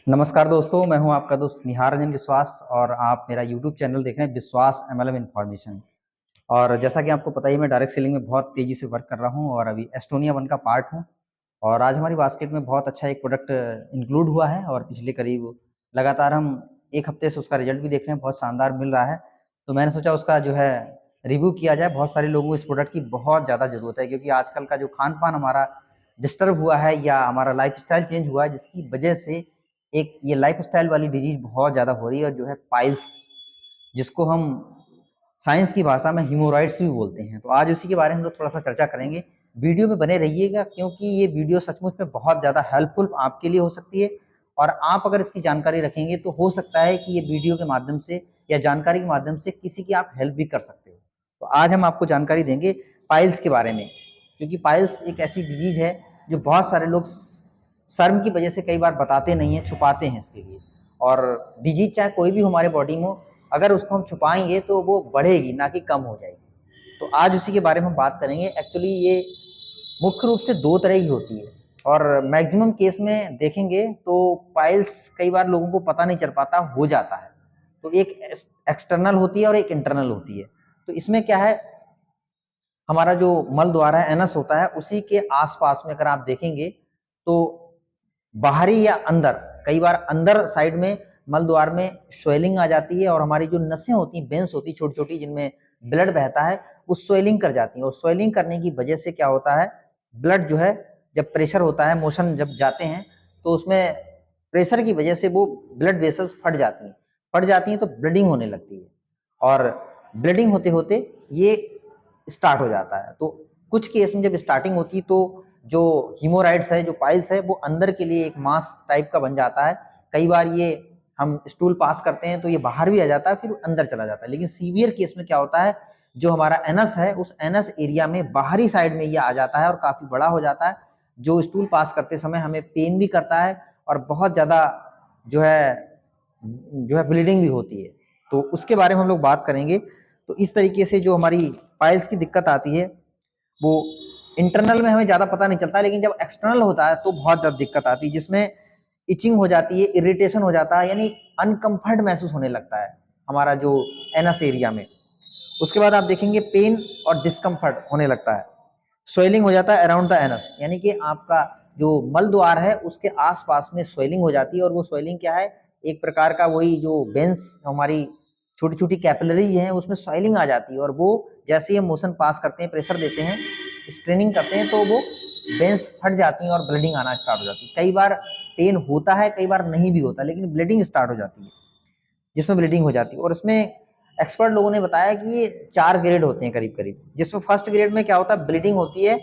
नमस्कार दोस्तों, मैं हूं आपका दोस्त निहार रंजन विश्वास और आप मेरा यूट्यूब चैनल देख रहे हैं विश्वास एमएलएम इन्फॉर्मेशन। और जैसा कि आपको पता ही मैं डायरेक्ट सेलिंग में बहुत तेज़ी से वर्क कर रहा हूं और अभी एस्टोनिया वन का पार्ट हूं। और आज हमारी बास्केट में बहुत अच्छा एक प्रोडक्ट इंक्लूड हुआ है और पिछले करीब लगातार हम 1 हफ्ते से उसका रिजल्ट भी देख रहे हैं, बहुत शानदार मिल रहा है। तो मैंने सोचा उसका जो है रिव्यू किया जाए। बहुत सारे लोगों को इस प्रोडक्ट की बहुत ज़्यादा ज़रूरत है, क्योंकि आजकल का जो खान-पान हमारा डिस्टर्ब हुआ है या हमारा लाइफ़स्टाइल चेंज हुआ है, जिसकी वजह से एक ये लाइफ़स्टाइल वाली डिजीज़ बहुत ज़्यादा हो रही है, और जो है पाइल्स, जिसको हम साइंस की भाषा में हीमोरॉइड्स भी बोलते हैं। तो आज उसी के बारे में हम लोग थोड़ा-सा चर्चा करेंगे। वीडियो में बने रहिएगा, क्योंकि ये वीडियो सचमुच में बहुत ज़्यादा हेल्पफुल आपके लिए हो सकती है, और आप अगर इसकी जानकारी रखेंगे तो हो सकता है कि ये वीडियो के माध्यम से या जानकारी के माध्यम से किसी की आप हेल्प भी कर सकते हो। तो आज हम आपको जानकारी देंगे पाइल्स के बारे में, क्योंकि पाइल्स एक ऐसी डिजीज़ है जो बहुत सारे लोग शर्म की वजह से कई बार बताते नहीं हैं, छुपाते हैं इसके लिए। और डिजीज़ चाहे कोई भी हमारे बॉडी में हो, अगर उसको हम छुपाएँगे तो वो बढ़ेगी, ना कि कम हो जाएगी। तो आज उसी के बारे में हम बात करेंगे। एक्चुअली ये मुख्य रूप से 2 तरह की होती है, और मैक्सिमम केस में देखेंगे तो पाइल्स कई बार लोगों को पता नहीं चल पाता, हो जाता है। तो एक एक्सटर्नल होती है और एक इंटरनल होती है। तो इसमें क्या है, हमारा जो मल द्वार है, एनस होता है, उसी के आस-पास में अगर आप देखेंगे तो बाहरी या अंदर, कई बार अंदर साइड में मल द्वार में स्वेलिंग आ जाती है, और हमारी जो नसें होती हैं, वेन्स होती हैं छोटी-छोटी, जिनमें ब्लड बहता है, वो स्वेलिंग कर जाती हैं। और स्वेलिंग करने की वजह से क्या होता है, ब्लड जो है, जब प्रेशर होता है, मोशन जब जाते हैं, तो उसमें प्रेशर की वजह से वो ब्लड वेसल्स फट जाती हैं तो ब्लीडिंग होने लगती है। और ब्लीडिंग होते-होते ये स्टार्ट हो जाता है। तो कुछ केस में जब स्टार्टिंग होती है तो जो हीमोराइड्स है, जो पाइल्स है, वो अंदर के लिए एक मास टाइप का बन जाता है। कई बार ये हम स्टूल पास करते हैं तो ये बाहर भी आ जाता है, फिर अंदर चला जाता है। लेकिन सीवियर केस में क्या होता है, जो हमारा एनस है, उस एनस एरिया में बाहरी साइड में ये आ जाता है और काफ़ी बड़ा हो जाता है, जो स्टूल पास करते समय हमें पेन भी करता है, और बहुत ज़्यादा जो है ब्लीडिंग भी होती है। तो उसके बारे में हम लोग बात करेंगे। तो इस तरीके से जो हमारी पाइल्स की दिक्कत आती है, वो इंटरनल में हमें ज़्यादा पता नहीं चलता, लेकिन जब एक्सटर्नल होता है तो बहुत ज़्यादा दिक्कत आती है, जिसमें इचिंग हो जाती है, इरिटेशन हो जाता है, यानी अनकंफर्ट महसूस होने लगता है हमारा जो एनस एरिया में। उसके बाद आप देखेंगे पेन और डिस्कम्फर्ट होने लगता है। स्वेलिंग हो जाता है अराउंड द एनस, यानी कि आपका जो मल द्वार है उसके आसपास में स्वेलिंग हो जाती है। और वो स्वेलिंग क्या है, एक प्रकार का वही जो वेन्स हमारी छोटी-छोटी कैपिलरी हैं, उसमें स्वेलिंग आ जाती है, और वो जैसे ही हम मोशन पास करते हैं, प्रेशर देते हैं, स्ट्रेनिंग करते हैं, तो वो वेन्स फट जाती हैं और ब्लीडिंग आना स्टार्ट हो जाती है। कई बार पेन होता है, कई बार नहीं भी होता, लेकिन ब्लीडिंग स्टार्ट हो जाती है, जिसमें ब्लीडिंग हो जाती है। और उसमें एक्सपर्ट लोगों ने बताया कि ये 4 ग्रेड होते हैं करीब-करीब, जिसमें फर्स्ट ग्रेड में क्या होता है, ब्लीडिंग होती है,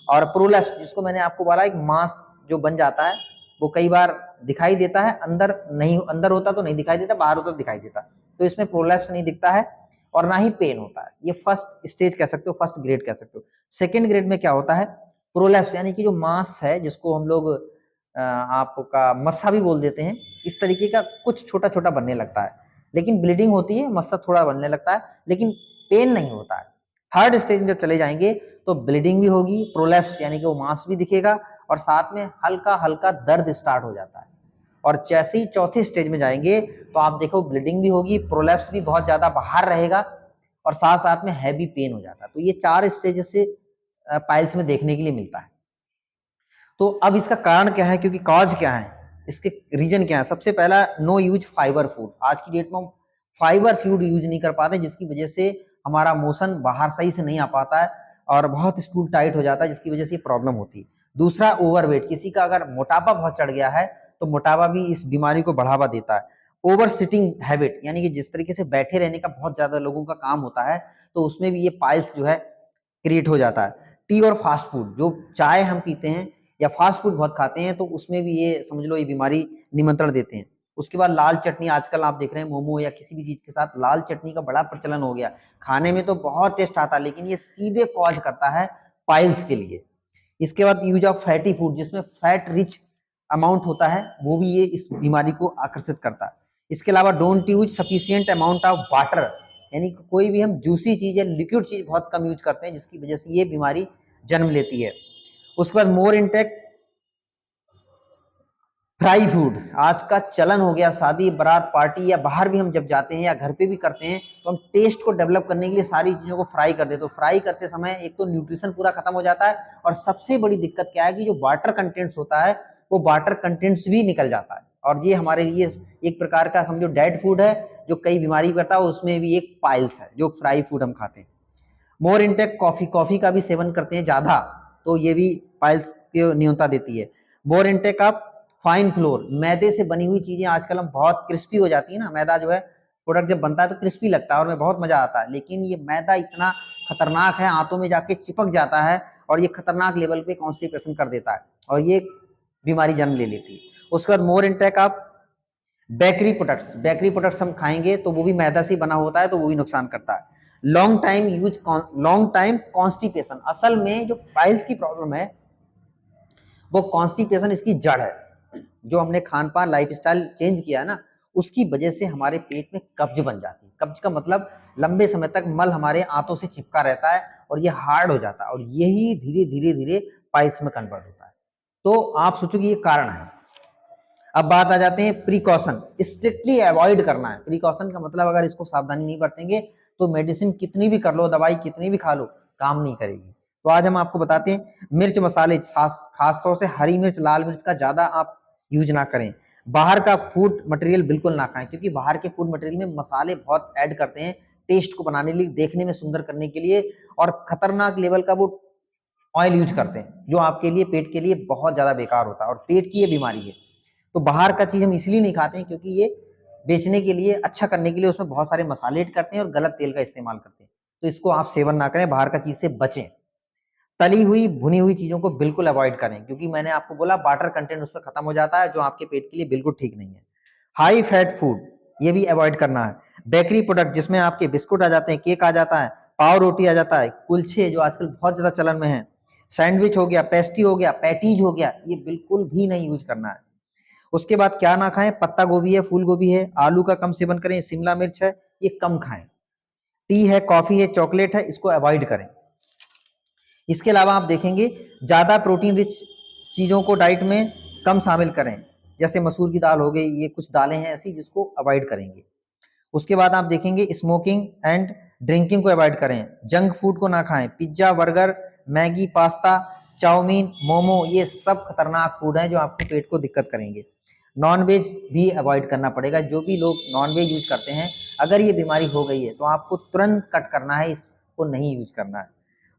और प्रोलैप्स, जिसको मैंने आपको बोला, एक मास जो बन जाता है, वो कई बार दिखाई देता है, अंदर नहीं, अंदर होता तो नहीं दिखाई देता, बाहर होता तो दिखाई देता। तो इसमें प्रोलैप्स नहीं दिखता है और ना ही पेन होता है। ये फर्स्ट स्टेज कह सकते हो, फर्स्ट ग्रेड कह सकते हो। सेकंड ग्रेड में क्या होता है, प्रोलैप्स, यानी कि जो मास है, जिसको हम लोग आपका मस्सा भी बोल देते हैं, इस तरीके का कुछ छोटा-छोटा बनने लगता है, लेकिन ब्लीडिंग होती है, मस्सा थोड़ा बनने लगता है, लेकिन पेन नहीं होता है। थर्ड स्टेज में जब चले जाएंगे तो ब्लीडिंग भी होगी, प्रोलैप्स यानी कि वो मांस भी दिखेगा, और साथ में हल्का-हल्का दर्द स्टार्ट हो जाता है। और जैसे ही चौथे स्टेज में जाएंगे तो आप देखो ब्लीडिंग भी होगी, प्रोलैप्स भी बहुत ज़्यादा बाहर रहेगा, और साथ-साथ में हैवी पेन हो जाता है। तो ये 4 स्टेज से पाइल्स में देखने के लिए मिलता है। तो अब इसका कारण क्या है, क्योंकि कॉज क्या है, इसके रीजन क्या है। सबसे पहला, नो यूज फाइबर फूड। आज की डेट में हम फाइबर फूड यूज नहीं कर पाते, जिसकी वजह से हमारा मोशन बाहर सही से नहीं आ पाता है और बहुत स्टूल टाइट हो जाता है, जिसकी वजह से ये प्रॉब्लम होती है। दूसरा, ओवरवेट। किसी का अगर मोटापा बहुत चढ़ गया है तो मोटापा भी इस बीमारी को बढ़ावा देता है। ओवर सिटिंग हैबिट, यानी कि जिस तरीके से बैठे रहने का बहुत ज्यादा लोगों का काम होता है, तो उसमें भी ये पाइल्स जो है क्रिएट हो जाता है। टी और फास्ट फूड, जो चाय हम पीते हैं या फास्ट फूड बहुत खाते हैं, तो उसमें भी ये समझ लो ये बीमारी निमंत्रण देते हैं। उसके बाद लाल चटनी, आजकल आप देख रहे हैं मोमो या किसी भी चीज के साथ लाल चटनी का बड़ा प्रचलन हो गया। खाने में तो बहुत टेस्ट आता है, लेकिन ये सीधे कॉज करता है पाइल्स के लिए। इसके बाद यूज ऑफ फैटी फूड, जिसमें फैट रिच अमाउंट होता है, वो भी ये इस बीमारी को आकर्षित करता है। इसके अलावा don't use sufficient amount of water, यानी कोई भी हम जूसी चीज या लिक्विड चीज बहुत कम यूज करते हैं, जिसकी वजह से ये बीमारी जन्म लेती है। उसके बाद मोर इंटेक फ्राई फूड आज का चलन हो गया। शादी बारात पार्टी या बाहर भी हम जब जाते हैं या घर पे भी करते हैं तो हम टेस्ट को डेवलप करने के लिए सारी चीजों को फ्राई कर देते हैं। तो फ्राई करते समय एक तो न्यूट्रिशन पूरा खत्म हो जाता है और सबसे बड़ी दिक्कत क्या है कि जो वाटर कंटेंट्स होता है वो वाटर कंटेंट्स भी निकल जाता है और ये हमारे लिए एक प्रकार का समझो डेड फूड है जो कई बीमारी करता है। उसमें भी एक पाइल्स है जो फ्राई फूड हम खाते हैं। मोर इंटेक कॉफी का भी सेवन करते हैं ज्यादा तो ये भी पाइल्स की न्यूनता देती है। मोर इंटेक आप फाइन फ्लोर मैदे से बनी हुई चीजें आजकल हम बहुत क्रिस्पी हो जाती है ना। मैदा जो है प्रोडक्ट जब बनता है तो क्रिस्पी लगता है और में बहुत मजा आता है, लेकिन ये मैदा इतना खतरनाक है, हाथों में जाके चिपक जाता है और ये खतरनाक लेवल पे कॉन्स्टिपेशन कर देता है और ये बीमारी जन्म ले लेती है। उसके बाद मोर इंटेक आप बेकरी प्रोडक्ट्स हम खाएंगे तो वो भी मैदा से बना होता है तो वो भी नुकसान करता है। लॉन्ग टाइम कॉन्स्टिपेशन, असल में जो पाइल्स की प्रॉब्लम है वो कॉन्स्टिपेशन इसकी जड़ है। जो हमने खान पान लाइफस्टाइल चेंज किया है ना उसकी वजह से हमारे पेट में कब्ज बन जाती है। कब्ज का मतलब लंबे समय तक मल हमारे आंतों से चिपका रहता है और ये हार्ड हो जाता है और यही धीरे धीरे धीरे पाइल्स में कन्वर्ट होता है। तो आप सोचो कि ये कारण है। अब बात आ जाते हैं प्रिकॉशन, स्ट्रिक्टली अवॉइड करना है। प्रिकॉशन का मतलब अगर इसको सावधानी नहीं बरतेंगे तो मेडिसिन कितनी भी कर लो, दवाई कितनी भी खा लो, काम नहीं करेगी। तो आज हम आपको बताते हैं मिर्च मसाले, खास तौर से हरी मिर्च लाल मिर्च का ज्यादा आप यूज ना करें। बाहर का फूड मटेरियल बिल्कुल ना खाएं क्योंकि बाहर के फूड मटेरियल में मसाले बहुत ऐड करते हैं टेस्ट को बनाने के लिए, देखने में सुंदर करने के लिए, और खतरनाक लेवल का वो ऑयल यूज करते हैं जो आपके लिए पेट के लिए बहुत ज्यादा बेकार होता है और पेट की ये बीमारी है। तो बाहर का चीज हम इसलिए नहीं खाते हैं क्योंकि ये बेचने के लिए, अच्छा करने के लिए उसमें बहुत सारे मसाले ऐड करते हैं और गलत तेल का इस्तेमाल करते हैं। तो इसको आप सेवन ना करें, बाहर का चीज से बचें। तली हुई भुनी हुई चीजों को बिल्कुल अवॉइड करें क्योंकि मैंने आपको बोला वाटर कंटेंट उसमें खत्म हो जाता है जो आपके पेट के लिए बिल्कुल ठीक नहीं है। हाई फैट फूड ये भी अवॉइड करना है। बेकरी प्रोडक्ट जिसमें आपके बिस्कुट आ जाते हैं, केक आ जाता है, पाव रोटी आ जाता है, कुलचे जो आजकल बहुत ज्यादा चलन में है, सैंडविच हो गया, पेस्ट्री हो गया, पैटीज हो गया, ये बिल्कुल भी नहीं यूज करना है। उसके बाद क्या ना खाएं, पत्ता गोभी है, फूल गोभी है, आलू का कम सेवन करें, शिमला मिर्च है, ये कम खाएं। टी है, कॉफी है, चॉकलेट है, इसको अवॉइड करें। इसके अलावा आप देखेंगे ज्यादा प्रोटीन रिच चीजों को डाइट में कम शामिल करें, जैसे मसूर की दाल हो गई, ये कुछ दालें हैं ऐसी जिसको अवॉइड करेंगे। उसके बाद आप देखेंगे स्मोकिंग एंड ड्रिंकिंग को अवॉइड करें, जंक फूड को ना खाएं, pizza burger Maggi pasta chow mein momo ये सब खतरनाक फूड हैं जो आपके पेट को दिक्कत करेंगे। नॉन वेज भी अवॉइड करना पड़ेगा। जो भी लोग नॉन वेज यूज करते हैं अगर ये बीमारी हो गई है तो आपको तुरंत कट करना है, इसको नहीं यूज करना है।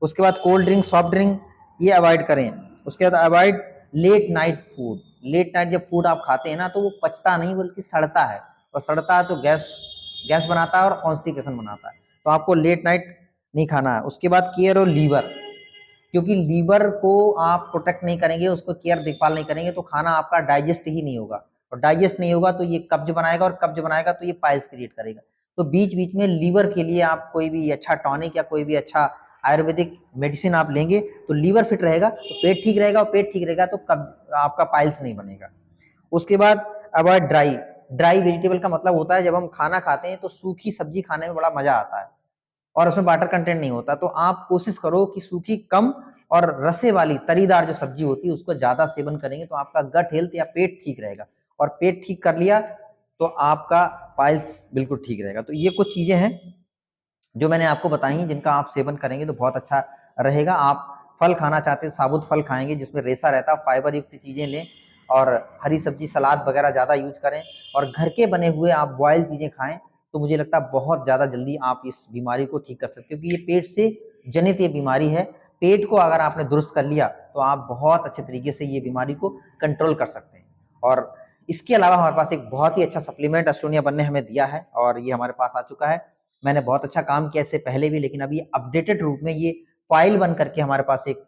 उसके बाद कोल्ड ड्रिंक सॉफ्ट ड्रिंक ये अवॉइड करें। उसके बाद avoid late night food. Late night जब फूड आप खाते हैं ना तो वो पचता नहीं बल्कि सड़ता है और सड़ता है तो गैस गैस बनाता है और कॉन्स्टिपेशन बनाता है। तो आपको लेट नाइट नहीं खाना है। उसके बाद केयर और लीवर, क्योंकि लीवर को आप प्रोटेक्ट नहीं करेंगे, उसको केयर देखभाल नहीं करेंगे तो खाना आपका डाइजेस्ट ही नहीं होगा और डाइजेस्ट नहीं होगा तो ये कब्ज बनाएगा और कब्ज बनाएगा तो ये पाइल्स क्रिएट करेगा। तो बीच बीच में लीवर के लिए आप कोई भी अच्छा टॉनिक या कोई भी अच्छा आयुर्वेदिक मेडिसिन आप लेंगे तो लीवर फिट रहेगा, तो पेट ठीक रहेगा और पेट ठीक रहेगा तो कब आपका पाइल्स नहीं बनेगा। उसके बाद अवॉइड ड्राई वेजिटेबल का मतलब होता है जब हम खाना खाते हैं तो सूखी सब्जी खाने में बड़ा मजा आता है और उसमें वाटर कंटेंट नहीं होता। तो आप कोशिश करो कि सूखी कम और रसे वाली तरीदार जो सब्जी होती है उसको ज्यादा सेवन करेंगे तो आपका गट हेल्थ या पेट ठीक रहेगा और पेट ठीक कर लिया तो आपका पाइल्स बिल्कुल ठीक रहेगा। तो ये कुछ चीजें हैं जो मैंने आपको बताई हैं जिनका आप सेवन करेंगे तो बहुत अच्छा रहेगा। आप फल खाना चाहते हैं साबुत फल खाएंगे जिसमें रेशा रहता है, फाइबर युक्त चीजें लें और हरी सब्जी सलाद वगैरह ज्यादा यूज करें और घर के बने हुए आप बॉयल चीजें खाएं तो मुझे लगता है बहुत ज्यादा जल्दी आप इस बीमारी को ठीक कर सकते हो क्योंकि ये पेट से जनित ये बीमारी है। पेट को अगर आपने दुरुस्त कर लिया तो आप बहुत अच्छे तरीके से ये बीमारी को कंट्रोल कर सकते हैं। और इसके अलावा हमारे पास एक बहुत ही अच्छा सप्लीमेंट एस्टोनिया वन ने हमें दिया है और ये हमारे पास आ चुका है। मैंने बहुत अच्छा काम किया इससे पहले भी, लेकिन अभी अपडेटेड रूप में ये फाइल बन करके हमारे पास एक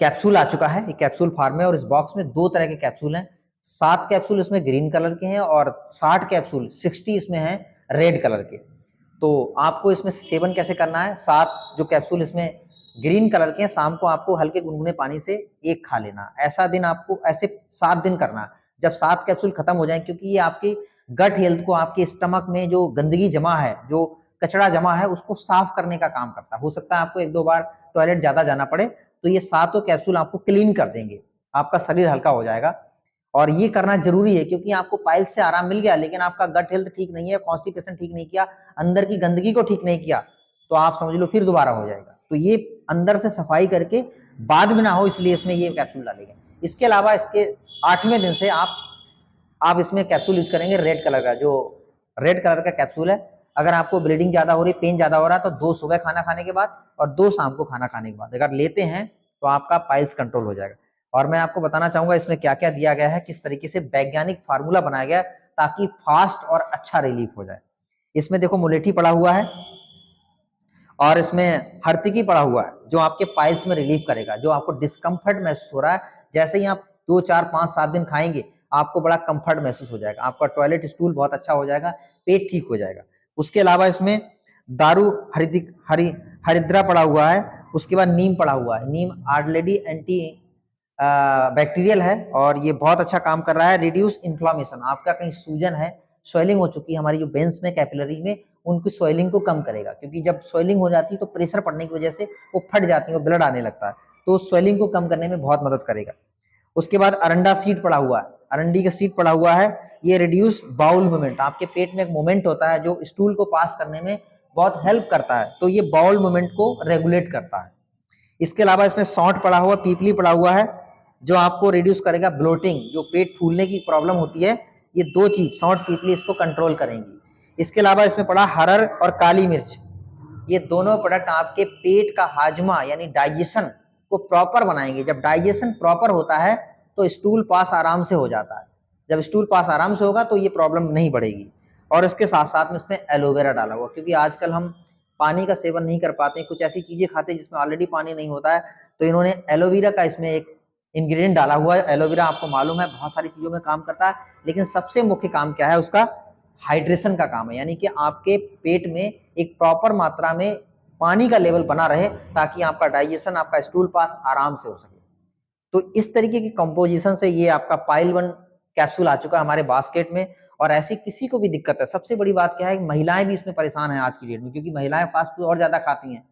कैप्सूल आ चुका है। ये कैप्सूल फार्म है और इस बॉक्स में 2 तरह के कैप्सूल हैं। 7 कैप्सूल इसमें ग्रीन कलर के हैं और 60 कैप्सूल 60 इसमें हैं रेड कलर के। तो आपको इसमें सेवन कैसे करना है, 7 जो कैप्सूल इसमें ग्रीन कलर के हैं शाम को आपको हल्के गुनगुने पानी से एक खा लेना। ऐसा दिन आपको ऐसे 7 दिन करना है। जब 7 कैप्सूल खत्म हो जाए, क्योंकि ये आपकी गट हेल्थ को, आपके स्टमक में जो गंदगी जमा है, जो कचरा जमा है उसको साफ करने का काम करता है। हो सकता है आपको 1-2 बार टॉयलेट ज्यादा जाना पड़े तो ये 7 कैप्सूल आपको क्लीन कर देंगे, आपका शरीर हल्का हो जाएगा। और ये करना जरूरी है, क्योंकि आपको पाइल्स से आराम मिल गया लेकिन आपका गट हेल्थ ठीक नहीं है, कॉन्स्टिपेशन ठीक नहीं किया, अंदर की गंदगी को ठीक नहीं किया, तो आप समझ लो फिर दोबारा हो जाएगा। तो ये अंदर से सफाई करके बाद में ना हो, इसलिए इसमें ये कैप्सूल डालेंगे। इसके अलावा इसके 8वें दिन से आप इसमें कैप्सूल यूज करेंगे रेड कलर का, जो रेड कलर का कैप्सूल है। अगर आपको ब्लीडिंग ज्यादा हो रही, पेन ज्यादा हो रहा है, तो 2 सुबह खाना खाने के बाद और 2 शाम को खाना खाने के बाद अगर लेते हैं तो आपका पाइल्स कंट्रोल हो जाएगा। और मैं आपको बताना चाहूंगा इसमें क्या क्या दिया गया है, किस तरीके से वैज्ञानिक फार्मूला बनाया गया ताकि फास्ट और अच्छा रिलीफ हो जाए। इसमें देखो मुलेठी पड़ा हुआ है और इसमें हरतिकी पड़ा हुआ है, जो आपके पाइल्स में रिलीफ करेगा। जो आपको डिस्कम्फर्ट महसूस हो रहा है, जैसे ही आप 2, 4, 5, 7 दिन खाएंगे आपको बड़ा कंफर्ट महसूस हो जाएगा, आपका टॉयलेट स्टूल बहुत अच्छा हो जाएगा, पेट ठीक हो जाएगा। उसके अलावा इसमें दारू हरिद्रा पड़ा हुआ है, उसके बाद नीम पड़ा हुआ है। नीम ऑलरेडी एंटी बैक्टीरियल है और ये बहुत अच्छा काम कर रहा है। रिड्यूस इन्फ्लामेशन, आपका कहीं सूजन है, स्वेलिंग हो चुकी है हमारी जो वेन्स में, कैपिलरी में, उनकी स्वेलिंग को कम करेगा, क्योंकि जब स्वेलिंग हो जाती है तो प्रेशर पड़ने की वजह से वो फट जाती है, वो ब्लड आने लगता है, तो स्वेलिंग को कम करने में बहुत मदद करेगा। उसके बाद अरंडा सीड पड़ा हुआ है, अरंडी का सीड पड़ा हुआ है, ये रिड्यूस बाउल मूवमेंट, आपके पेट में एक मूवमेंट होता है जो स्टूल को पास करने में बहुत हेल्प करता है, तो ये बाउल मूवमेंट को रेगुलेट करता है। इसके अलावा इसमें सौंठ पड़ा हुआ, पीपली पड़ा हुआ है, जो आपको रिड्यूस करेगा ब्लोटिंग, जो पेट फूलने की प्रॉब्लम होती है, ये 2 चीज सौंठ पीपली इसको कंट्रोल करेंगी। इसके अलावा इसमें पड़ा हरड़ और काली मिर्च, ये दोनों प्रोडक्ट आपके पेट का हाजमा यानी डाइजेशन को प्रॉपर बनाएंगे। जब डाइजेशन प्रॉपर होता है तो स्टूल पास आराम से हो जाता है, जब स्टूल पास आराम से होगा तो ये प्रॉब्लम नहीं बढ़ेगी। और इसके साथ साथ में इसमें एलोवेरा डाला हुआ, क्योंकि आजकल हम पानी का सेवन नहीं कर पाते, कुछ ऐसी चीजें खाते हैं जिसमें ऑलरेडी पानी नहीं होता है, तो इन्होंने एलोवेरा का इसमें एक इंग्रेडिएंट डाला हुआ है। एलोवेरा आपको मालूम है बहुत सारी चीजों में काम करता है, लेकिन सबसे मुख्य काम क्या है उसका, हाइड्रेशन का काम है, यानी कि आपके पेट में एक प्रॉपर मात्रा में पानी का लेवल बना रहे ताकि आपका डाइजेशन, आपका स्टूल पास आराम से हो सके। तो इस तरीके की कंपोजिशन से ये आपका पाइल 1 कैप्सूल आ चुका है हमारे बास्केट में। और ऐसी किसी को भी दिक्कत है, सबसे बड़ी बात क्या है, महिलाएं भी इसमें परेशान हैं आज की डेट में, क्योंकि महिलाएं फास्ट फूड और ज्यादा खाती हैं,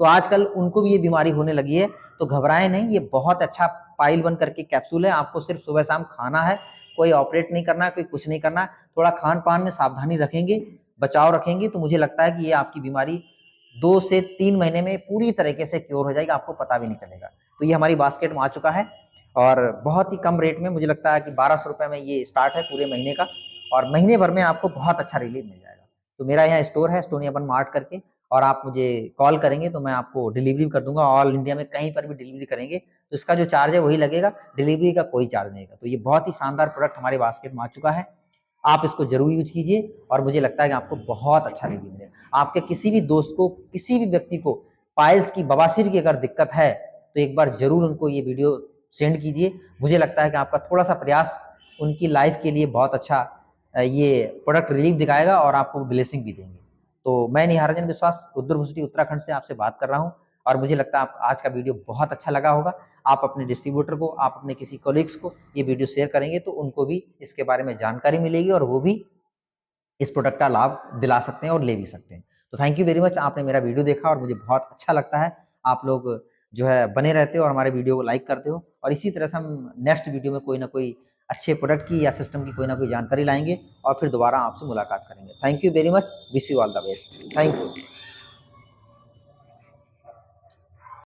तो आजकल उनको भी ये बीमारी होने लगी है। तो घबराएं नहीं, ये बहुत अच्छा पाइल 1 करके कैप्सूल है, आपको सिर्फ सुबह शाम खाना है, कोई ऑपरेट नहीं करना है, कोई कुछ नहीं करना है। थोड़ा खान पान में सावधानी रखेंगे, बचाव रखेंगे, तो मुझे लगता है कि ये आपकी बीमारी 2 से 3 महीने में पूरी तरीके से क्योर हो जाएगी, आपको पता भी नहीं चलेगा। तो ये हमारी बास्केट में आ चुका है और बहुत ही कम रेट में, मुझे लगता है कि 1200 रुपये में ये स्टार्ट है पूरे महीने का, और महीने भर में आपको बहुत अच्छा रिलीफ मिल जाएगा। तो मेरा यहाँ स्टोर है स्टोनिया बन मार्ट करके, और आप मुझे कॉल करेंगे तो मैं आपको डिलीवरी कर दूंगा, ऑल इंडिया में कहीं पर भी डिलीवरी करेंगे, तो इसका जो चार्ज है वही लगेगा, डिलीवरी का कोई चार्ज नहीं है। तो ये बहुत ही शानदार प्रोडक्ट हमारे बास्केट में आ चुका है, आप इसको जरूर यूज कीजिए और मुझे लगता है कि आपको बहुत अच्छा रिलीफ मिलेगा। आपके किसी भी दोस्त को, किसी भी व्यक्ति को पाइल्स की, बवासीर की अगर दिक्कत है तो एक बार जरूर उनको ये वीडियो सेंड कीजिए। मुझे लगता है कि आपका थोड़ा सा प्रयास उनकी लाइफ के लिए बहुत अच्छा ये प्रोडक्ट रिलीफ दिखाएगा और आपको ब्लेसिंग भी देंगे। तो मैं निहारजन विश्वास रुद्र यूनिवर्सिटी उत्तराखंड से आपसे बात कर रहा हूँ, और मुझे लगता है आप आज का वीडियो बहुत अच्छा लगा होगा। आप अपने डिस्ट्रीब्यूटर को, आप अपने किसी कोलिग्स को ये वीडियो शेयर करेंगे तो उनको भी इसके बारे में जानकारी मिलेगी और वो भी इस प्रोडक्ट का लाभ दिला सकते हैं और ले भी सकते हैं। तो थैंक यू वेरी मच, आपने मेरा वीडियो देखा और मुझे बहुत अच्छा लगता है आप लोग जो है बने रहते हो और हमारे वीडियो को लाइक करते हो, और इसी तरह से हम नेक्स्ट वीडियो में कोई ना कोई अच्छे प्रोडक्ट की या सिस्टम की कोई ना कोई जानकारी लाएंगे और फिर दोबारा आपसे मुलाकात करेंगे। Thank you very much, wish you all the best, thank you.